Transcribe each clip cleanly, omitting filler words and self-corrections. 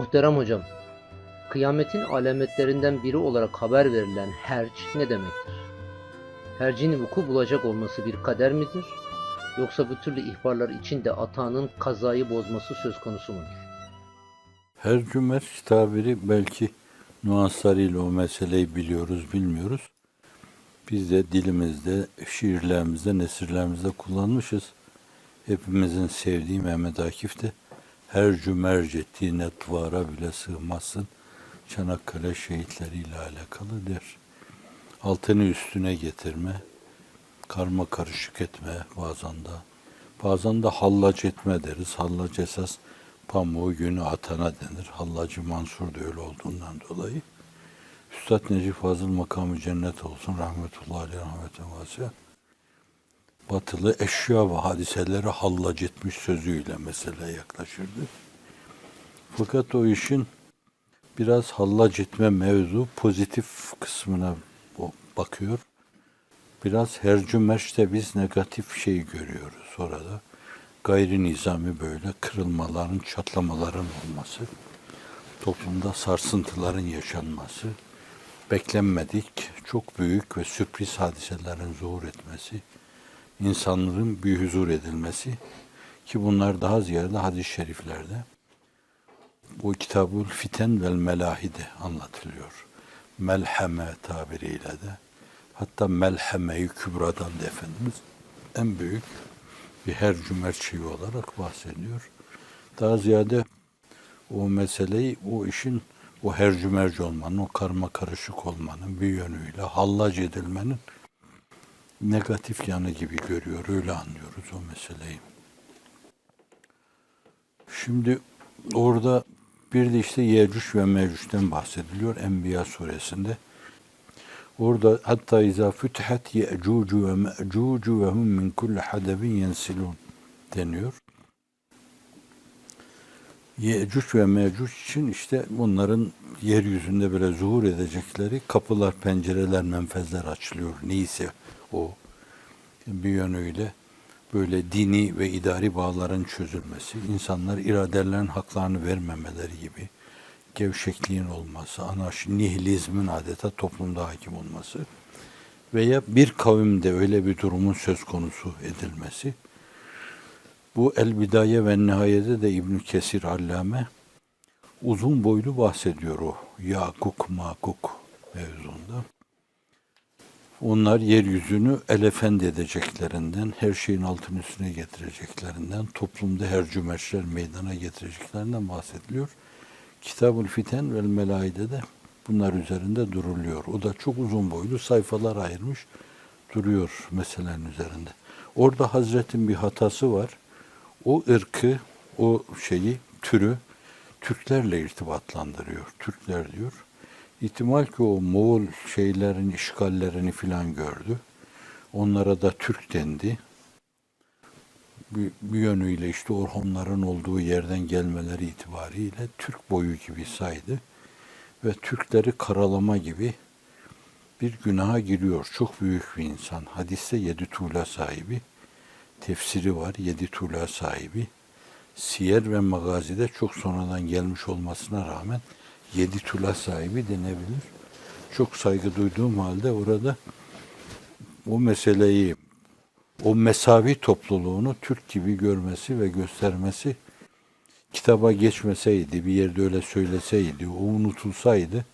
Muhterem hocam, kıyametin alametlerinden biri olarak haber verilen herc ne demektir? Hercin vuku bulacak olması bir kader midir? Yoksa bu türlü ihbarlar içinde atağının kazayı bozması söz konusu mudur? Her cümer tabiri belki nüanslarıyla o meseleyi biliyoruz, bilmiyoruz. Biz de dilimizde, şiirlerimizde, nesirlerimizde kullanmışız. Hepimizin sevdiği Mehmet Akif de her cümerc ettiğine duvara bile sığmazsın. Çanakkale şehitleriyle alakalı der. Altını üstüne getirme, karma karışık etme bazen de hallac etme deriz. Hallac esas pamuğu günü atana denir. Hallacı Mansur da öyle olduğundan dolayı. Üstad Necip Fazıl makamı cennet olsun, rahmetullahi aleyh, rahmeten vasiye. Batılı eşya ve hadiseleri hallac etmiş sözüyle meseleye yaklaşırdı. Fakat o işin biraz hallac etme mevzu pozitif kısmına bakıyor. Biraz hercümeşte biz negatif şeyi görüyoruz orada. Gayri nizami böyle kırılmaların, çatlamaların olması, toplumda sarsıntıların yaşanması, beklenmedik, çok büyük ve sürpriz hadiselerin zuhur etmesi, insanların bir huzur edilmesi ki bunlar daha ziyade hadis-i şeriflerde bu Kitabul Fiten vel Melahide anlatılıyor. Melheme tabiriyle de hatta Melheme-i Kübra'dan da Efendimiz en büyük bir hercümerçi olarak bahsediyor. Daha ziyade o meseleyi, o işin o hercümerci olmanın, o karma karışık olmanın bir yönüyle hallac edilmenin negatif yanı gibi görüyor. Öyle anlıyoruz o meseleyi. Şimdi orada bir de işte Yecüc ve Mecüc'ten bahsediliyor Enbiya suresinde. Orada hatta izâ fütihat Yecûcu ve Mecûcu ve hum min kulli hadebin yensilûn deniyor. Yecüc ve Mecüc için işte bunların yeryüzünde böyle zuhur edecekleri kapılar, pencereler, menfezler açılıyor. Neyse o bir yönüyle böyle dini ve idari bağların çözülmesi, insanlar iradelerinin haklarını vermemeleri gibi gevşekliğin olması, anarşi, nihilizmin adeta toplumda hakim olması veya bir kavimde öyle bir durumun söz konusu edilmesi. Bu El-Bidaye ve Nihayede de İbn Kesir Allame uzun boylu bahsediyor o Yakuk Makuk mevzunda. Onlar yeryüzünü elefend edeceklerinden, her şeyin altını üstüne getireceklerinden, toplumda hercümerçler meydana getireceklerinden bahsediliyor. Kitab-ül Fiten vel Melaide de bunlar üzerinde duruluyor. O da çok uzun boylu sayfalar ayırmış duruyor meselenin üzerinde. Orada Hazret'in bir hatası var. O ırkı, o türü Türklerle irtibatlandırıyor. Türkler diyor. İhtimal ki o Moğol şeylerin işgallerini filan gördü. Onlara da Türk dendi. Bir yönüyle işte Orhonların olduğu yerden gelmeleri itibariyle Türk boyu gibi saydı. Ve Türkleri karalama gibi bir günaha giriyor. Çok büyük bir insan. Hadiste 7 tuğla sahibi. Tefsiri var 7 tuğla sahibi. Siyer ve Magazi'de çok sonradan gelmiş olmasına rağmen 7 tuğla sahibi denebilir. Çok saygı duyduğum halde orada o meseleyi, o mesavi topluluğunu Türk gibi görmesi ve göstermesi kitaba geçmeseydi, bir yerde öyle söyleseydi, o unutulsaydı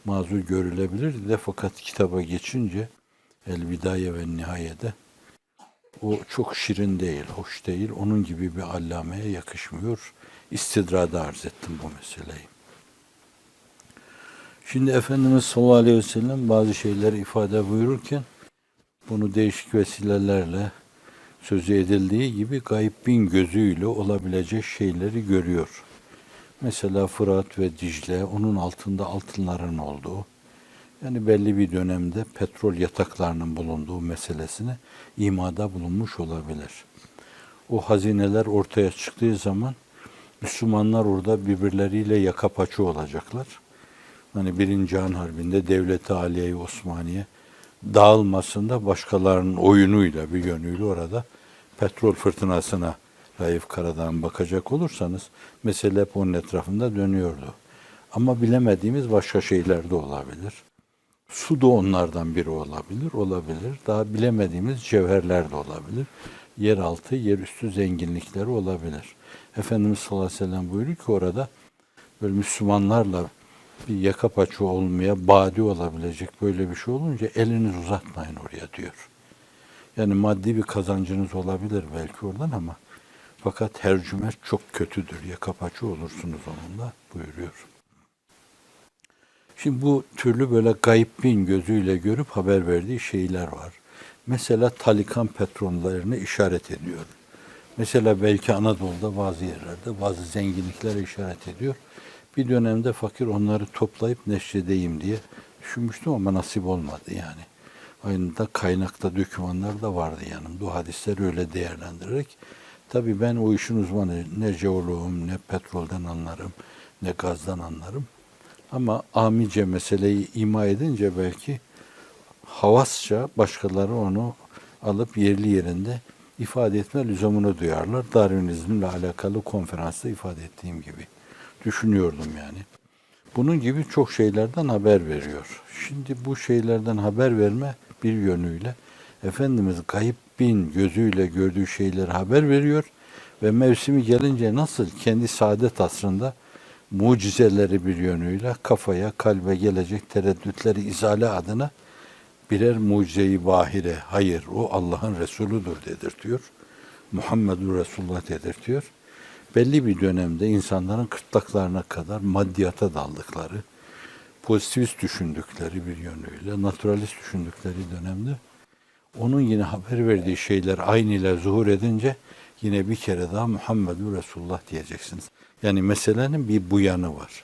mazur görülebilirdi de fakat kitaba geçince El-Bidaye ve Nihayede o çok şirin değil, hoş değil. Onun gibi bir allameye yakışmıyor. İstidrada arz ettim bu meseleyi. Şimdi Efendimiz sallallahu aleyhi ve sellem bazı şeyleri ifade buyururken bunu değişik vesilelerle sözü edildiği gibi gaybin gözüyle olabilecek şeyleri görüyor. Mesela Fırat ve Dicle, onun altında altınların olduğu, yani belli bir dönemde petrol yataklarının bulunduğu meselesine imada bulunmuş olabilir. O hazineler ortaya çıktığı zaman Müslümanlar orada birbirleriyle yaka paça olacaklar. Hani Birinci Cihan Harbi'nde Devlet-i Aliye-i Osmaniye dağılmasında başkalarının oyunuyla bir yönüyle orada petrol fırtınasına Raif Karadağ'ın bakacak olursanız mesele hep onun etrafında dönüyordu. Ama bilemediğimiz başka şeyler de olabilir. Su da onlardan biri olabilir. Daha bilemediğimiz cevherler de olabilir. Yeraltı, yerüstü zenginlikleri olabilir. Efendimiz sallallahu aleyhi ve sellem buyuruyor ki orada böyle Müslümanlarla bir yaka paça olmaya badi olabilecek böyle bir şey olunca eliniz uzatmayın oraya diyor. Yani maddi bir kazancınız olabilir belki oradan ama fakat hercümer çok kötüdür. Yaka paça olursunuz onunla buyuruyor. Şimdi bu türlü böyle gaybin gözüyle görüp haber verdiği şeyler var. Mesela Talikan patronlarını işaret ediyor. Mesela belki Anadolu'da bazı yerlerde bazı zenginliklere işaret ediyor. Bir dönemde fakir onları toplayıp neşredeyim diye düşünmüştüm ama nasip olmadı yani. Aynı da kaynakta dokümanlar da vardı yanımda. O hadisleri öyle değerlendirerek. Tabii ben o işin uzmanı ne jeoloğum, ne petrolden anlarım, ne gazdan anlarım. Ama amice meseleyi ima edince belki havasça başkaları onu alıp yerli yerinde ifade etme lüzumunu duyarlar. Darwinizmle alakalı konferansta ifade ettiğim gibi düşünüyordum yani. Bunun gibi çok şeylerden haber veriyor. Şimdi bu şeylerden haber verme bir yönüyle Efendimiz gaybin gözüyle gördüğü şeyleri haber veriyor ve mevsimi gelince nasıl kendi saadet asrında mucizeleri bir yönüyle kafaya, kalbe gelecek tereddütleri izale adına birer mucize-i bahire, hayır o Allah'ın Resuludur dedirtiyor. Muhammedur Resulullah dedirtiyor. Belli bir dönemde insanların kırtlaklarına kadar maddiyata daldıkları, pozitivist düşündükleri bir yönüyle, naturalist düşündükleri dönemde onun yine haber verdiği şeyler aynıyla zuhur edince yine bir kere daha Muhammedur Resulullah diyeceksiniz. Yani meselenin bir bu yanı var.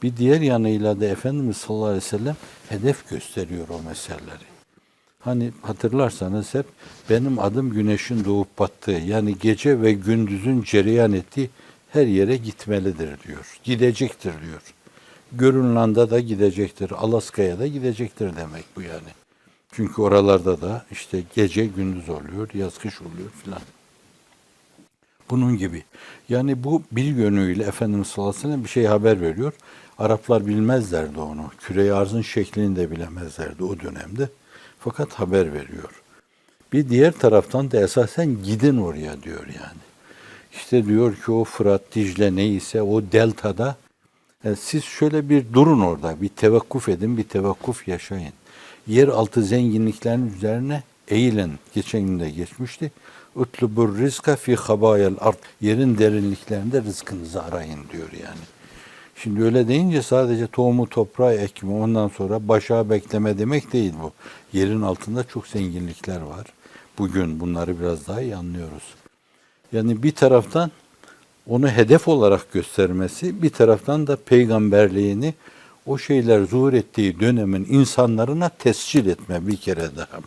Bir diğer yanıyla da Efendimiz sallallahu aleyhi ve sellem hedef gösteriyor o meseleleri. Hani hatırlarsanız hep benim adım güneşin doğup battığı yani gece ve gündüzün cereyan ettiği her yere gitmelidir diyor. Gidecektir diyor. Grönland'a da gidecektir, Alaska'ya da gidecektir demek bu yani. Çünkü oralarda da işte gece gündüz oluyor, yaz kış oluyor filan. Bunun gibi. Yani bu bir yönüyle Efendimiz sallallahu aleyhi ve sellem bir şey haber veriyor. Araplar bilmezlerdi onu. Küre-i arzın şeklini de bilemezlerdi o dönemde. Fakat haber veriyor. Bir diğer taraftan da esasen gidin oraya diyor yani. İşte diyor ki o Fırat, Dicle neyse o deltada siz şöyle bir durun orada, bir tevakkuf edin, bir tevakkuf yaşayın. Yeraltı zenginliklerin üzerine eğilin. Geçen gün de geçmişti. Utlubur rizka fi habayel ard. Yerin derinliklerinde rızkınızı arayın diyor yani. Şimdi öyle deyince sadece tohumu toprağa ekme, ondan sonra başa bekleme demek değil bu. Yerin altında çok zenginlikler var. Bugün bunları biraz daha iyi anlıyoruz. Yani bir taraftan onu hedef olarak göstermesi, bir taraftan da peygamberliğini o şeyler zuhur ettiği dönemin insanlarına tescil etme bir kere daha.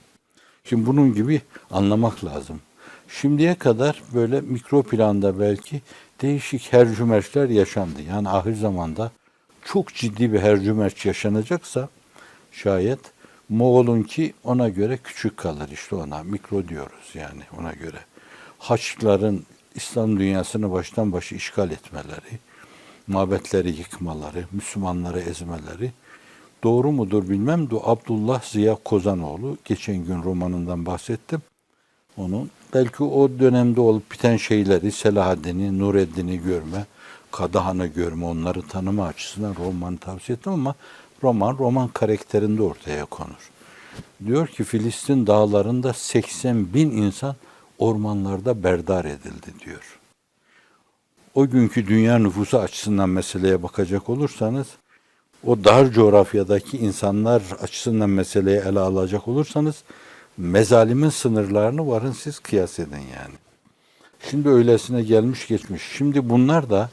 Şimdi bunun gibi anlamak lazım. Şimdiye kadar böyle mikro planda belki değişik hercümerçler yaşandı. Yani ahir zamanda çok ciddi bir hercümerç yaşanacaksa şayet Moğol'unki ona göre küçük kalır işte ona mikro diyoruz yani ona göre. Haçlıların İslam dünyasını baştan başa işgal etmeleri, mabetleri yıkmaları, Müslümanları ezmeleri doğru mudur bilmem. Abdullah Ziya Kozanoğlu geçen gün romanından bahsettim. Onun belki o dönemde olup biten şeyleri Selahaddin'i, Nureddin'i görme, Kadahan'ı görme, onları tanıma açısından romanı tavsiye ettim ama roman karakterinde ortaya konur. Diyor ki Filistin dağlarında 80 bin insan ormanlarda berdar edildi diyor. O günkü dünya nüfusu açısından meseleye bakacak olursanız, o dar coğrafyadaki insanlar açısından meseleye ele alacak olursanız, mezalimin sınırlarını varın siz kıyas edin yani. Şimdi öylesine gelmiş geçmiş. Şimdi bunlar da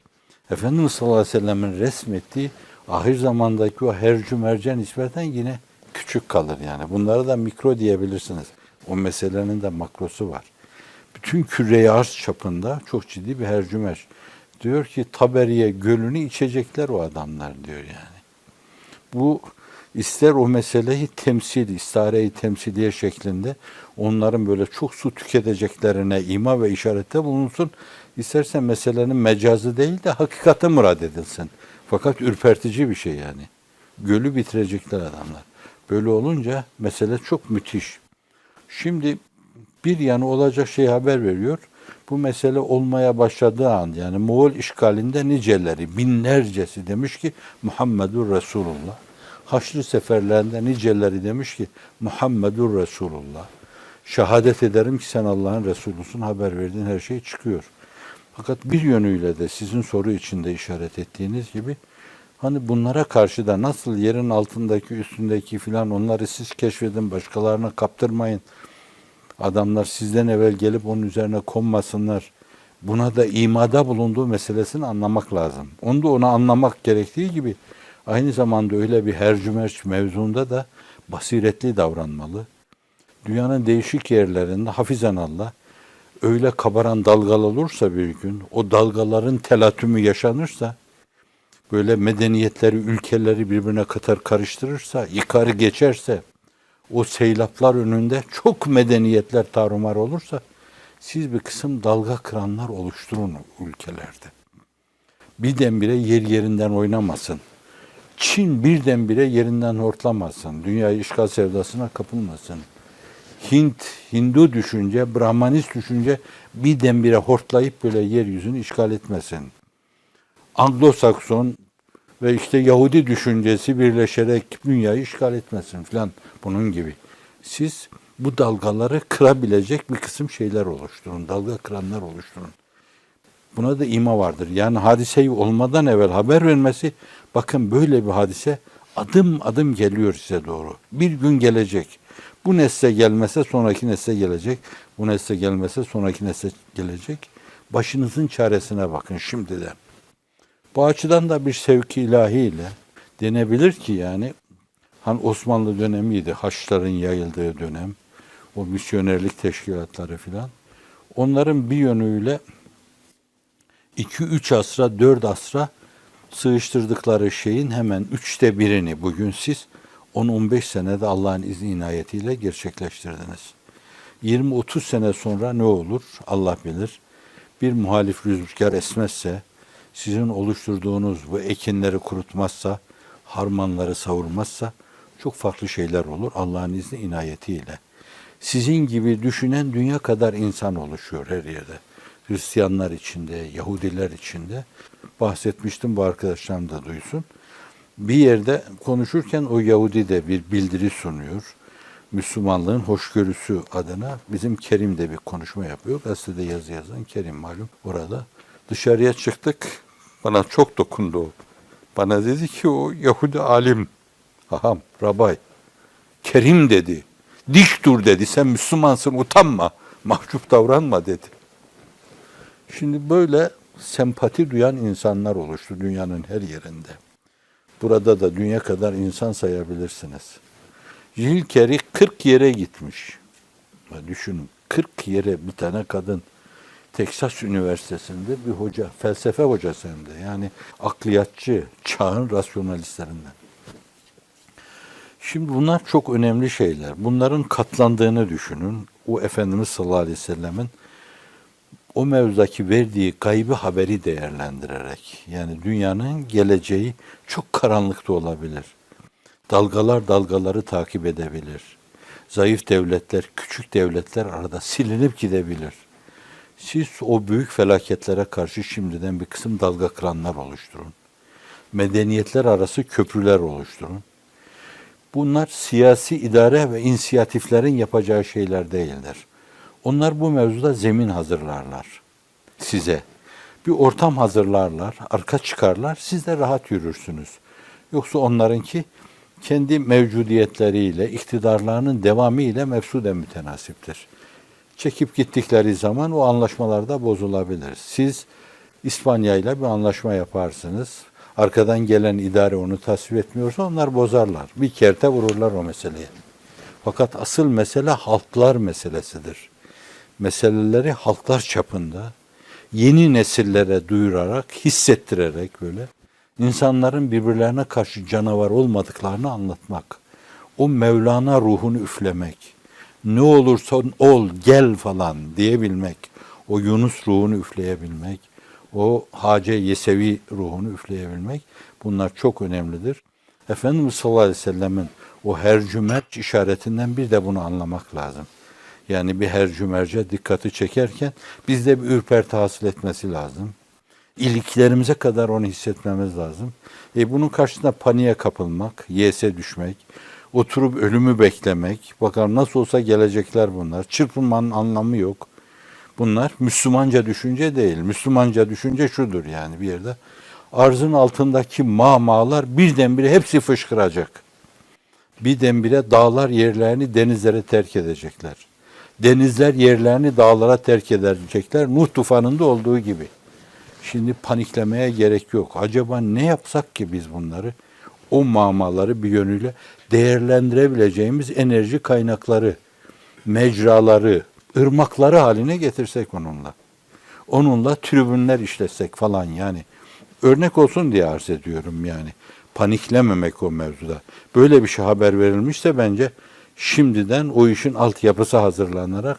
Efendimiz sallallahu aleyhi ve sellem'in resmettiği ahir zamandaki o hercü merce nispeten yine küçük kalır yani. Bunlara da mikro diyebilirsiniz. O meselenin de makrosu var. Bütün küre-i arz çapında çok ciddi bir hercümer. Diyor ki Taberiye gölünü içecekler o adamlar diyor yani. Bu İster o meseleyi temsil, istare-i temsiliye şeklinde onların böyle çok su tüketeceklerine ima ve işarette bulunsun. İstersen meselenin mecazı değil de hakikate murad edilsin. Fakat ürpertici bir şey yani. Gölü bitirecekler adamlar. Böyle olunca mesele çok müthiş. Şimdi bir yanı olacak şey haber veriyor. Bu mesele olmaya başladığı an yani Moğol işgalinde niceleri, binlercesi demiş ki Muhammedur Resulullah. Haçlı seferlerinde niceleri demiş ki Muhammedur Resulullah. Şehadet ederim ki sen Allah'ın Resulusun, haber verdiğin her şey çıkıyor. Fakat bir yönüyle de sizin soru içinde işaret ettiğiniz gibi hani bunlara karşı da nasıl yerin altındaki, üstündeki filan onları siz keşfedin, başkalarına kaptırmayın. Adamlar sizden evvel gelip onun üzerine konmasınlar. Buna da imada bulunduğu meselesini anlamak lazım. Onu da ona anlamak gerektiği gibi aynı zamanda öyle bir hercümerç mevzunda da basiretli davranmalı. Dünyanın değişik yerlerinde hafizan Allah öyle kabaran dalgalar olursa bir gün, o dalgaların telatümü yaşanırsa, böyle medeniyetleri, ülkeleri birbirine katar karıştırırsa, yıkarı geçerse, o seylaplar önünde çok medeniyetler tarumar olursa, siz bir kısım dalga kıranlar oluşturun ülkelerde. Birdenbire yer yerinden oynamasın. Çin birdenbire yerinden hortlamasın. Dünyayı işgal sevdasına kapılmasın. Hindu düşünce, Brahmanist düşünce birdenbire hortlayıp böyle yeryüzünü işgal etmesin. Anglo-Sakson ve işte Yahudi düşüncesi birleşerek dünyayı işgal etmesin filan bunun gibi. Siz bu dalgaları kırabilecek bir kısım şeyler oluşturun, dalga kıranlar oluşturun. Buna da ima vardır. Yani hadiseyi olmadan evvel haber vermesi, bakın böyle bir hadise adım adım geliyor size doğru. Bir gün gelecek. Bu nesle gelmese sonraki nesle gelecek. Bu nesle gelmese sonraki nesle gelecek. Başınızın çaresine bakın şimdiden. Bu açıdan da bir sevki ilahiyle denebilir ki yani hani Osmanlı dönemiydi. Haçların yayıldığı dönem. O misyonerlik teşkilatları filan. Onların bir yönüyle 2-3 asra, 4 asra sığıştırdıkları şeyin hemen 1/3'ini bugün siz 10-15 senede Allah'ın izni inayetiyle gerçekleştirdiniz. 20-30 sene sonra ne olur Allah bilir. Bir muhalif rüzgar esmezse, sizin oluşturduğunuz bu ekinleri kurutmazsa, harmanları savurmazsa çok farklı şeyler olur Allah'ın izni inayetiyle. Sizin gibi düşünen dünya kadar insan oluşuyor her yerde. Hristiyanlar içinde, Yahudiler içinde. Bahsetmiştim, bu arkadaşlarım da duysun. Bir yerde konuşurken o Yahudi de bir bildiri sunuyor. Müslümanlığın hoşgörüsü adına bizim Kerim de bir konuşma yapıyor. Gazetede yazı yazan Kerim malum orada. Dışarıya çıktık. Bana çok dokundu o. Bana dedi ki o Yahudi alim, haham, rabay, Kerim dedi. Dik dur dedi. Sen Müslümansın, utanma. Mahcup davranma dedi. Şimdi böyle sempati duyan insanlar oluştu dünyanın her yerinde. Burada da dünya kadar insan sayabilirsiniz. Jill Carey 40 yere gitmiş. Düşünün 40 yere bir tane kadın Texas Üniversitesi'nde bir hoca, felsefe hocası hem de. Yani akliyatçı, çağın rasyonalistlerinden. Şimdi bunlar çok önemli şeyler. Bunların katlandığını düşünün. O Efendimiz sallallahu aleyhi ve sellemin o mevzudaki verdiği gaybi haberi değerlendirerek, yani dünyanın geleceği çok karanlıkta olabilir. Dalgalar dalgaları takip edebilir. Zayıf devletler, küçük devletler arada silinip gidebilir. Siz o büyük felaketlere karşı şimdiden bir kısım dalga kıranlar oluşturun. Medeniyetler arası köprüler oluşturun. Bunlar siyasi idare ve inisiyatiflerin yapacağı şeyler değildir. Onlar bu mevzuda zemin hazırlarlar size. Bir ortam hazırlarlar, arka çıkarlar, siz de rahat yürürsünüz. Yoksa onlarınki kendi mevcudiyetleriyle, iktidarlarının devamı ile mefsuden mütenasiptir. Çekip gittikleri zaman o anlaşmalar da bozulabilir. Siz İspanya ile bir anlaşma yaparsınız. Arkadan gelen idare onu tasvip etmiyorsa onlar bozarlar. Bir kerte vururlar o meseleye. Fakat asıl mesele halklar meselesidir. Meseleleri halklar çapında yeni nesillere duyurarak, hissettirerek böyle İnsanların birbirlerine karşı canavar olmadıklarını anlatmak. O Mevlana ruhunu üflemek. Ne olursan ol, gel falan diyebilmek. O Yunus ruhunu üfleyebilmek. O Hace Yesevi ruhunu üfleyebilmek. Bunlar çok önemlidir. Efendimiz sallallahu aleyhi ve sellemin o hercümerç işaretinden bir de bunu anlamak lazım. Yani bir hercümerce dikkati çekerken bizde bir ürperti hasıl etmesi lazım. İliklerimize kadar onu hissetmemiz lazım. Bunun karşısında paniğe kapılmak, yese düşmek, oturup ölümü beklemek, bakalım nasıl olsa gelecekler bunlar. Çırpınmanın anlamı yok. Bunlar Müslümanca düşünce değil. Müslümanca düşünce şudur yani bir yerde. Arzın altındaki mağmalar birdenbire hepsi fışkıracak. Birdenbire dağlar yerlerini denizlere terk edecekler. Denizler yerlerini dağlara terk edecekler. Nuh tufanında olduğu gibi. Şimdi paniklemeye gerek yok. Acaba ne yapsak ki biz bunları? O mağmaları bir yönüyle değerlendirebileceğimiz enerji kaynakları, mecraları, ırmakları haline getirsek onunla. Onunla tribünler işletsek falan yani. Örnek olsun diye arz ediyorum yani. Paniklememek o mevzuda. Böyle bir şey haber verilmişse bence şimdiden o işin altyapısı hazırlanarak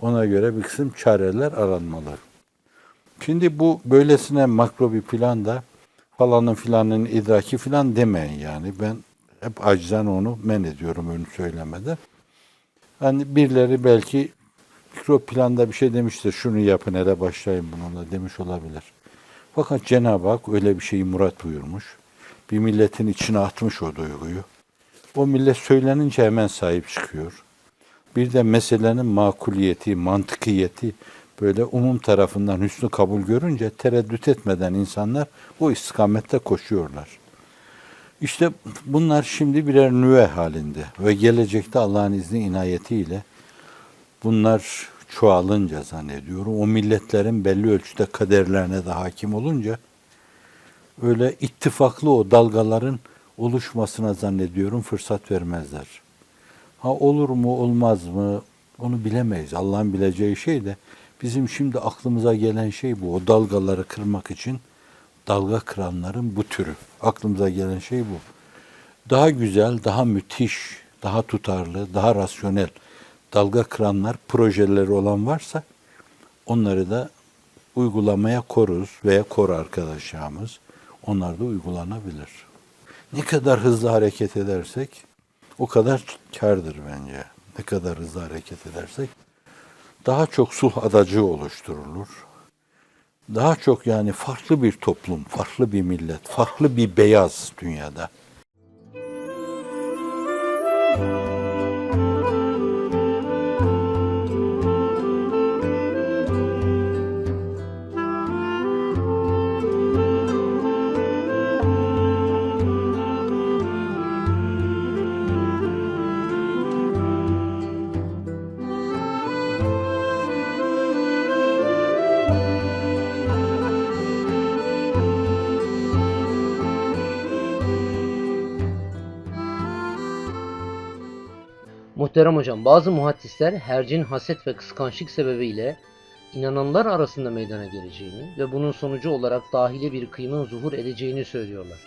ona göre bir kısım çareler aranmalı. Şimdi bu böylesine makro bir planda falanın filanın idraki filan demeyin yani. Ben hep acizan onu men ediyorum onu söylemede. Hani birileri belki mikro planda bir şey demiştir. Şunu yapın hele başlayın bununla demiş olabilir. Fakat Cenab-ı Hak öyle bir şeyi murat buyurmuş. Bir milletin içine atmış o duyguyu. O millet söylenince hemen sahip çıkıyor. Bir de meselenin makuliyeti, mantıkiyeti böyle umum tarafından hüsnü kabul görünce tereddüt etmeden insanlar o istikamette koşuyorlar. İşte bunlar şimdi birer nüve halinde ve gelecekte Allah'ın izni inayetiyle bunlar çoğalınca zannediyorum o milletlerin belli ölçüde kaderlerine de hakim olunca öyle ittifaklı o dalgaların oluşmasına zannediyorum fırsat vermezler. Ha olur mu olmaz mı onu bilemeyiz. Allah'ın bileceği şey de bizim şimdi aklımıza gelen şey bu. O dalgaları kırmak için dalga kıranların bu türü. Aklımıza gelen şey bu. Daha güzel, daha müthiş, daha tutarlı, daha rasyonel dalga kıranlar, projeleri olan varsa onları da uygulamaya koruz veya kor arkadaşlarımız. Onlar da uygulanabilir. Ne kadar hızlı hareket edersek o kadar kârdır bence. Ne kadar hızlı hareket edersek daha çok sulh adacığı oluşturulur. Daha çok yani farklı bir toplum, farklı bir millet, farklı bir beyaz dünyada. Muhterem hocam, bazı muhaddisler hercin haset ve kıskançlık sebebiyle inananlar arasında meydana geleceğini ve bunun sonucu olarak dahili bir kıyımın zuhur edeceğini söylüyorlar.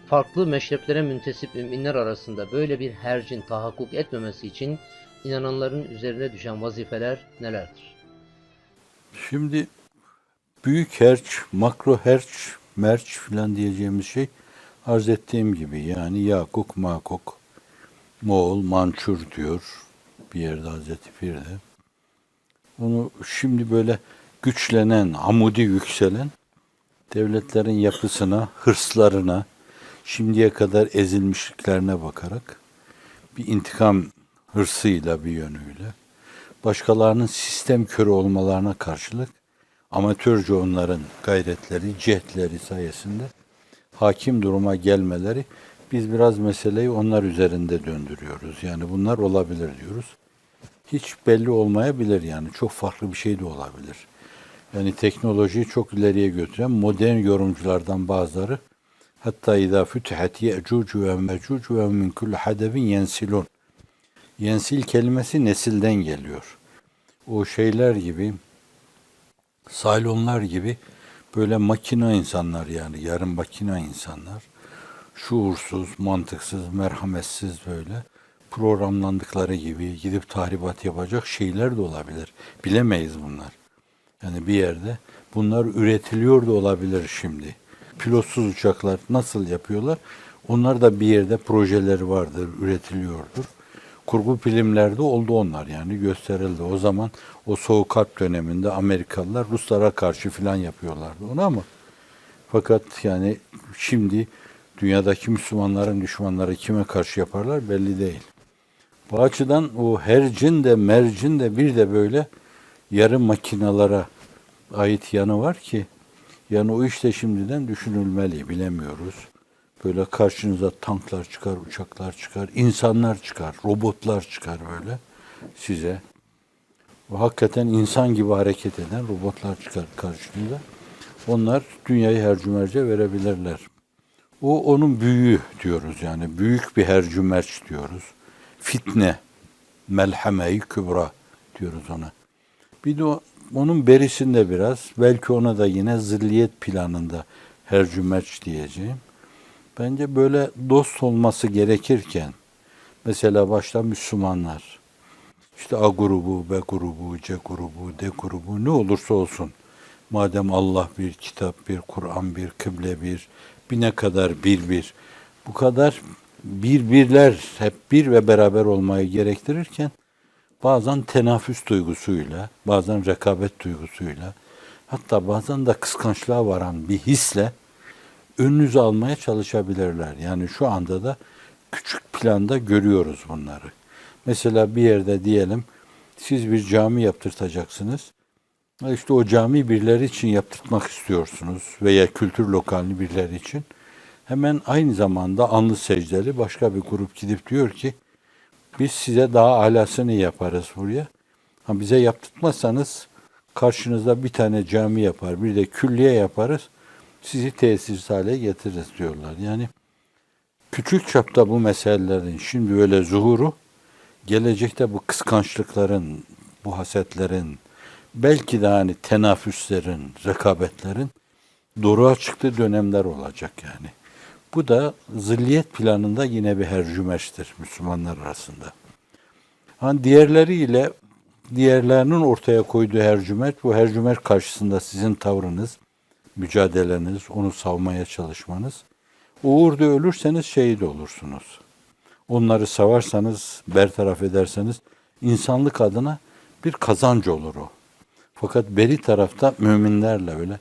Farklı meşreplere müntesip müminler arasında böyle bir hercin tahakkuk etmemesi için inananların üzerine düşen vazifeler nelerdir? Şimdi büyük herç, makro herç, merç filan diyeceğimiz şey arz ettiğim gibi yani Yakuk, Makuk, Moğol, Mançur diyor bir yerde Hazreti Pir'de. Onu şimdi böyle güçlenen, amudi yükselen devletlerin yapısına, hırslarına, şimdiye kadar ezilmişliklerine bakarak bir intikam hırsıyla bir yönüyle başkalarının sistem körü olmalarına karşılık amatörce onların gayretleri, cehdleri sayesinde hakim duruma gelmeleri biz biraz meseleyi onlar üzerinde döndürüyoruz. Yani bunlar olabilir diyoruz. Hiç belli olmayabilir yani. Çok farklı bir şey de olabilir. Yani teknolojiyi çok ileriye götüren modern yorumculardan bazıları hatta izâ fütihat ye'cucu ve mecucu ve min kulli hadebin yensilun. Yensil kelimesi nesilden geliyor. O şeyler gibi, saylonlar gibi böyle makina insanlar, yani yarım makina insanlar, şuursuz, mantıksız, merhametsiz, böyle programlandıkları gibi gidip tahribat yapacak şeyler de olabilir. Bilemeyiz bunlar. Yani bir yerde bunlar üretiliyor da olabilir şimdi. Pilotsuz uçaklar nasıl yapıyorlar? Onlar da bir yerde projeleri vardır, üretiliyordur. Kurgu filmlerde oldu onlar, yani gösterildi. O zaman o Soğuk Harp döneminde Amerikalılar Ruslara karşı filan yapıyorlardı onu, ama fakat yani şimdi dünyadaki Müslümanların düşmanları kime karşı yaparlar belli değil. Bu açıdan o hercin de mercin de bir de böyle yarı makinalara ait yanı var ki, yani o işte şimdiden düşünülmeli, bilemiyoruz. Böyle karşınıza tanklar çıkar, uçaklar çıkar, insanlar çıkar, robotlar çıkar böyle size. Ve hakikaten insan gibi hareket eden robotlar çıkar karşınıza. Onlar dünyayı hercümerce verebilirler. O onun büyüğü diyoruz, yani büyük bir hercümerç diyoruz. Fitne, melhame-i kübra diyoruz ona. Bir de onun berisinde biraz, belki ona da yine zilliyet planında hercümerç diyeceğim. Bence böyle dost olması gerekirken, mesela başta Müslümanlar, işte A grubu, B grubu, C grubu, D grubu ne olursa olsun, madem Allah bir, kitap bir, Kur'an bir, kıble bir ne kadar bir, bu kadar birbirler hep bir ve beraber olmayı gerektirirken, bazen tenafüs duygusuyla, bazen rekabet duygusuyla, hatta bazen de kıskançlığa varan bir hisle önünüzü almaya çalışabilirler. Yani şu anda da küçük planda görüyoruz bunları. Mesela bir yerde diyelim siz bir cami yaptırtacaksınız. İşte o cami birileri için yaptırtmak istiyorsunuz veya kültür lokalini birileri için. Hemen aynı zamanda alnı secdeli başka bir grup gidip diyor ki biz size daha alasını yaparız buraya. Ha, bize yaptırtmazsanız karşınızda bir tane cami yapar, bir de külliye yaparız. Sizi tesirsiz hale getiririz diyorlar. Yani küçük çapta bu meselelerin şimdi öyle zuhuru, gelecekte bu kıskançlıkların, bu hasetlerin, belki de hani tenafüslerin, rekabetlerin doruğa çıktığı dönemler olacak yani. Bu da zilliyet planında yine bir hercümeçtir Müslümanlar arasında. Hani diğerleriyle, diğerlerinin ortaya koyduğu hercümerç, bu hercümerç karşısında sizin tavrınız, mücadeleniz, onu savmaya çalışmanız. Uğurda ölürseniz şehit olursunuz. Onları savarsanız, bertaraf ederseniz insanlık adına bir kazanç olur o. Fakat beri tarafta müminlerle öyle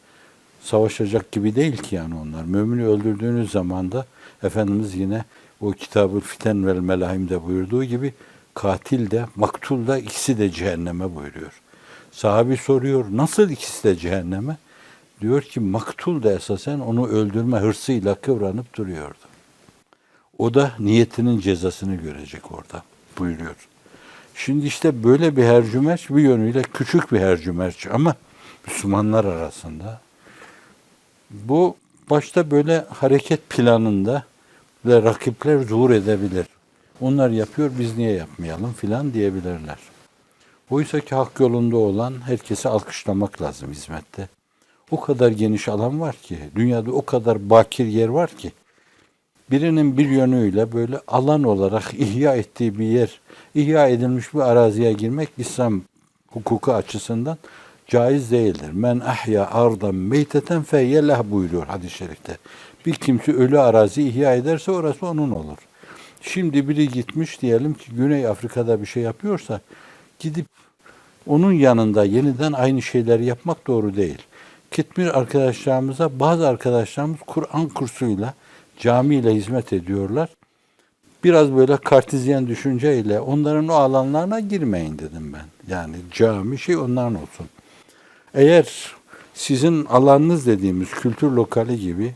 savaşacak gibi değil ki yani onlar. Mümini öldürdüğünüz zaman da Efendimiz yine o Kitab-ı Fiten vel Melahim'de buyurduğu gibi katil de maktul da ikisi de cehenneme buyuruyor. Sahabi soruyor, nasıl ikisi de cehenneme? Diyor ki maktul da esasen onu öldürme hırsıyla kıvranıp duruyordu. O da niyetinin cezasını görecek orada buyuruyor. Şimdi işte böyle bir hercümerç, bir yönüyle küçük bir hercümerç ama Müslümanlar arasında. Bu başta böyle hareket planında ve rakipler zuhur edebilir. Onlar yapıyor, biz niye yapmayalım filan diyebilirler. Oysa ki hak yolunda olan herkesi alkışlamak lazım hizmette. O kadar geniş alan var ki, dünyada o kadar bakir yer var ki, birinin bir yönüyle böyle alan olarak ihya ettiği bir yer, ihya edilmiş bir araziye girmek İslam hukuku açısından caiz değildir. Men ahya ardan meyteten feyyeleh buyuruyor hadis-i şerifte. Bir kimse ölü arazi ihya ederse orası onun olur. Şimdi biri gitmiş diyelim ki Güney Afrika'da bir şey yapıyorsa gidip onun yanında yeniden aynı şeyleri yapmak doğru değil. Gitmiş arkadaşlarımıza, bazı arkadaşlarımız Kur'an kursuyla, camiyle hizmet ediyorlar. Biraz böyle kartizyen düşünceyle onların o alanlarına girmeyin dedim ben. Yani cami şey onların olsun. Eğer sizin alanınız dediğimiz kültür lokali gibi,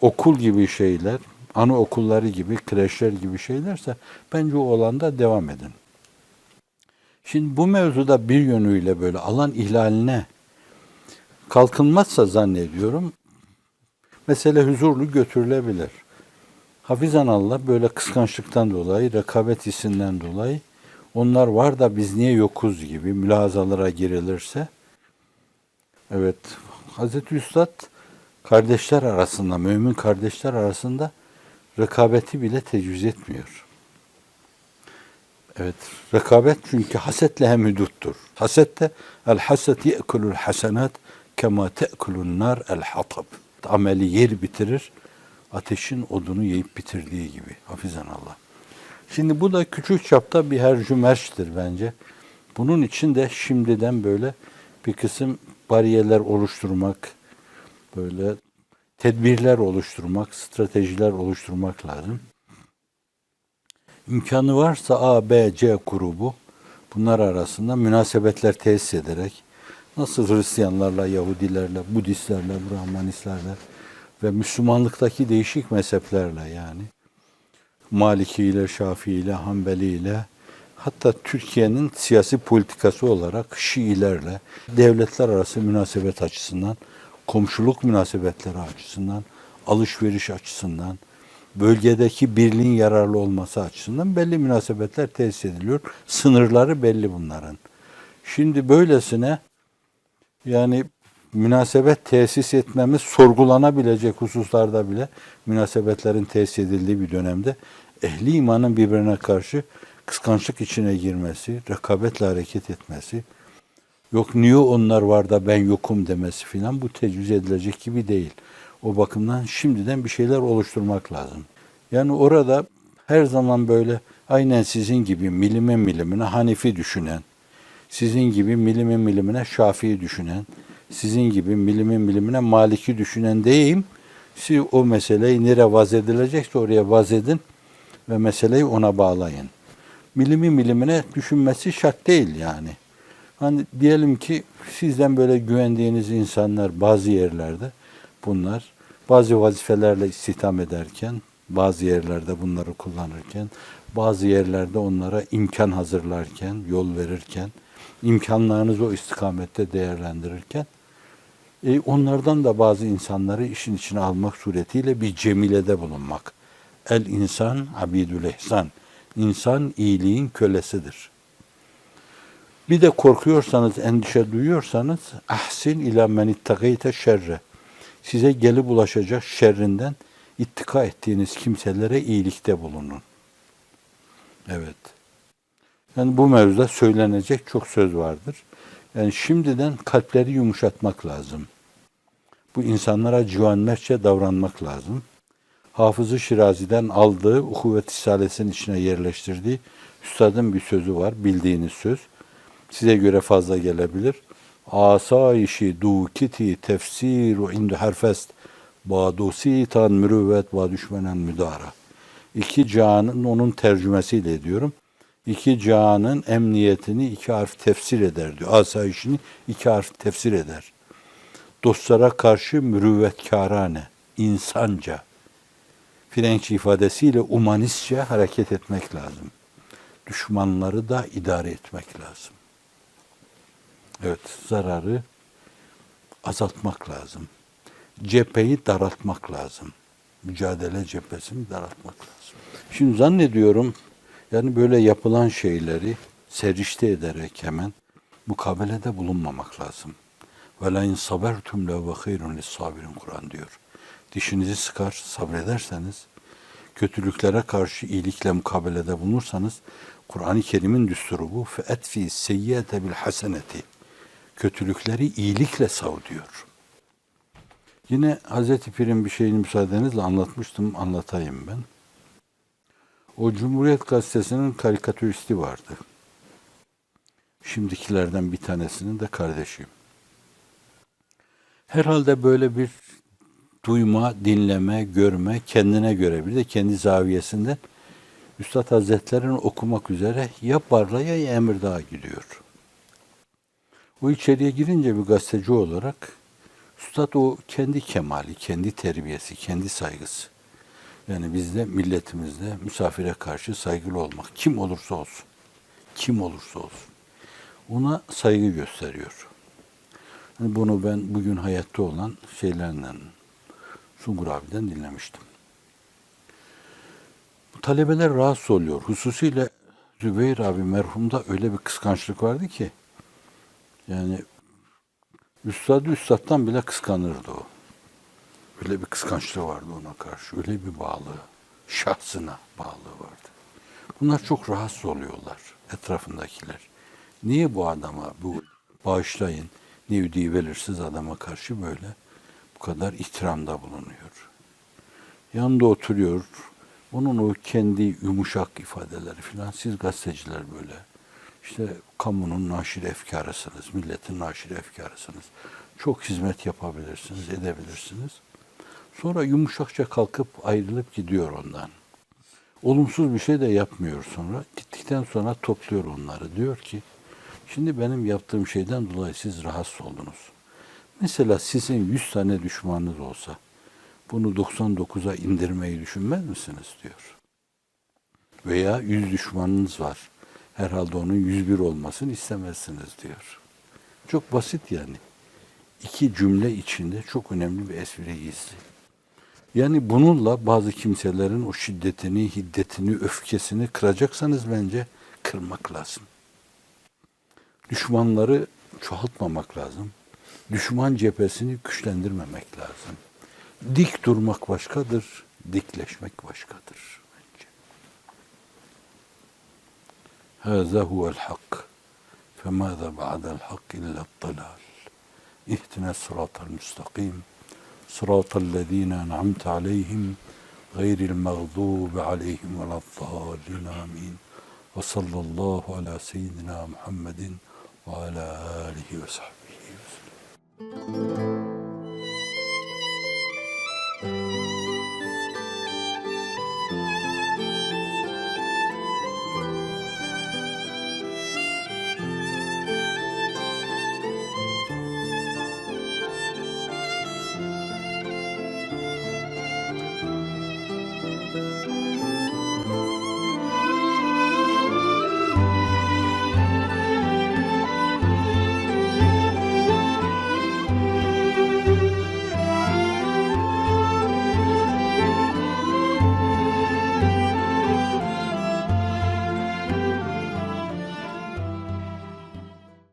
okul gibi şeyler, anaokulları gibi, kreşler gibi şeylerse bence o alanda devam edin. Şimdi bu mevzuda bir yönüyle böyle alan ihlaline kalkınmazsa zannediyorum mesele huzurlu götürülebilir. Hafizanallah böyle kıskançlıktan dolayı, rekabet hissinden dolayı onlar var da biz niye yokuz gibi mülahazalara girilirse, evet Hazreti Üstad kardeşler arasında, mümin kardeşler arasında rekabeti bile tecviz etmiyor. Evet, rekabet çünkü hasetle hemhuduttur. Haset de el haset ye'kulul hasenat kema te'kulun nar el hatab. Ameli yer bitirir, ateşin odunu yiyip bitirdiği gibi. Hafizanallah. Şimdi bu da küçük çapta bir hercümerçtir bence. Bunun için de şimdiden böyle bir kısım bariyerler oluşturmak, böyle tedbirler oluşturmak, stratejiler oluşturmak lazım. İmkanı varsa A, B, C grubu bunlar arasında münasebetler tesis ederek nasıl Hristiyanlarla, Yahudilerle, Budistlerle, Brahmanistlerle ve Müslümanlıktaki değişik mezheplerle yani Maliki ile, Şafii ile, Hanbeli ile hatta Türkiye'nin siyasi politikası olarak Şiilerle devletler arası münasebet açısından, komşuluk münasebetleri açısından, alışveriş açısından, bölgedeki birliğin yararlı olması açısından belli münasebetler tesis ediliyor. Sınırları belli bunların. Şimdi böylesine yani münasebet tesis etmemiz sorgulanabilecek hususlarda bile münasebetlerin tesis edildiği bir dönemde ehli imanın birbirine karşı kıskançlık içine girmesi, rekabetle hareket etmesi, yok niye onlar var da ben yokum demesi filan bu tecviz edilecek gibi değil. O bakımdan şimdiden bir şeyler oluşturmak lazım. Yani orada her zaman böyle aynen sizin gibi milime milimine Hanefi düşünen, sizin gibi milime milimine Şafii düşünen, sizin gibi milime milimine Maliki düşünen deyim. Siz o meseleyi nereye vaz edilecekse oraya vaz edin ve meseleyi ona bağlayın. Milimi milimine düşünmesi şart değil yani. Hani diyelim ki sizden böyle güvendiğiniz insanlar bazı yerlerde bunlar bazı vazifelerle istihdam ederken, bazı yerlerde bunları kullanırken, bazı yerlerde onlara imkan hazırlarken, yol verirken, imkanlarınızı o istikamette değerlendirirken, onlardan da bazı insanları işin içine almak suretiyle bir cemilede bulunmak. El insan abidül ihsan. İnsan iyiliğin kölesidir. Bir de korkuyorsanız, endişe duyuyorsanız ahsin ila men ittakayte şerre. Size gelip ulaşacak şerrinden ittika ettiğiniz kimselere iyilikte bulunun. Evet. Yani bu mevzuda söylenecek çok söz vardır. Yani şimdiden kalpleri yumuşatmak lazım. Bu insanlara civanmertçe davranmak lazım. Hafız-ı Şirazi'den aldığı Uhuvvet Risalesi'nin içine yerleştirdiği üstadın bir sözü var, bildiğiniz söz. Size göre fazla gelebilir. Asayişi dukiti tefsiru indu harfest badusi tan mürüvvet ba düşmenen müdara. İki cihanın onun tercümesiyle ediyorum. İki cihanın emniyetini iki harf tefsir eder diyor. Asayişini iki harf tefsir eder. Dostlara karşı mürüvvetkârane, insanca, Frenç ifadesiyle humanistçe hareket etmek lazım. Düşmanları da idare etmek lazım. Evet, zararı azaltmak lazım. Cepheyi daraltmak lazım. Mücadele cephesini daraltmak lazım. Şimdi zannediyorum yani böyle yapılan şeyleri serişte ederek hemen mukabelede bulunmamak lazım. Ve la in sabertum le ve hayrun lis-sabirin Kur'an diyor. Dişinizi sıkar, sabrederseniz, kötülüklere karşı iyilikle mukabelede bulunursanız, Kur'an-ı Kerim'in düsturu bu. فَاَتْفِي سَيِّئَةَ بِالْحَسَنَةِ Kötülükleri iyilikle sav diyor. Yine Hazreti Pir'in bir şeyini müsaadenizle anlatmıştım, anlatayım ben. O Cumhuriyet Gazetesi'nin karikatüristi vardı. Şimdikilerden bir tanesinin de kardeşiyim. Herhalde böyle bir duyma, dinleme, görme, kendine göre bir de kendi zaviyesinden Üstad Hazretleri'ni okumak üzere ya Barla'ya ya Emirdağ'a gidiyor. O içeriye girince bir gazeteci olarak Üstad o kendi kemali, kendi terbiyesi, kendi saygısı. Yani bizde, milletimizde misafire karşı saygılı olmak. Kim olursa olsun. Kim olursa olsun. Ona saygı gösteriyor. Yani bunu ben bugün hayatta olan şeylerden, Sungur abiden dinlemiştim. Bu talebeler rahatsız oluyor. Hususiyle Zübeyir abi merhumda öyle bir kıskançlık vardı ki yani Üstadı üstattan bile kıskanırdı o. Öyle bir kıskançlığı vardı ona karşı. Öyle bir bağlılığı, şahsına bağlılığı vardı. Bunlar çok rahatsız oluyorlar, etrafındakiler. Niye bu adama, bu bağışlayın, ne ödeyi belirsiz adama karşı böyle bu kadar ihtiramda bulunuyor? Yanında oturuyor, onun o kendi yumuşak ifadeleri filan, siz gazeteciler böyle, işte kamunun naşir efkarısınız, milletin naşir efkarısınız. Çok hizmet yapabilirsiniz, edebilirsiniz. Sonra yumuşakça kalkıp ayrılıp gidiyor ondan. Olumsuz bir şey de yapmıyor sonra. Gittikten sonra topluyor onları. Diyor ki, şimdi benim yaptığım şeyden dolayı siz rahatsız oldunuz. Mesela sizin 100 tane düşmanınız olsa, bunu 99'a indirmeyi düşünmez misiniz diyor. Veya 100 düşmanınız var. Herhalde onun 101 olmasını istemezsiniz diyor. Çok basit yani. İki cümle içinde çok önemli bir espri gizli. Yani bununla bazı kimselerin o şiddetini, hiddetini, öfkesini kıracaksanız bence kırmak lazım. Düşmanları çoğaltmamak lazım. Düşman cephesini güçlendirmemek lazım. Dik durmak başkadır, dikleşmek başkadır bence. Hâzâ huvel hak. Femâzâ ba'del hak illa'd-dalâl. İhtina sıratal müstakim. Sıratallezîne en'amte aleyhim gayril mağdûbi aleyhim veleddâllîn. Amin. Ve sallallahu ala seyyidina Muhammedin ve ala alihi ve sahbihi ve sellem.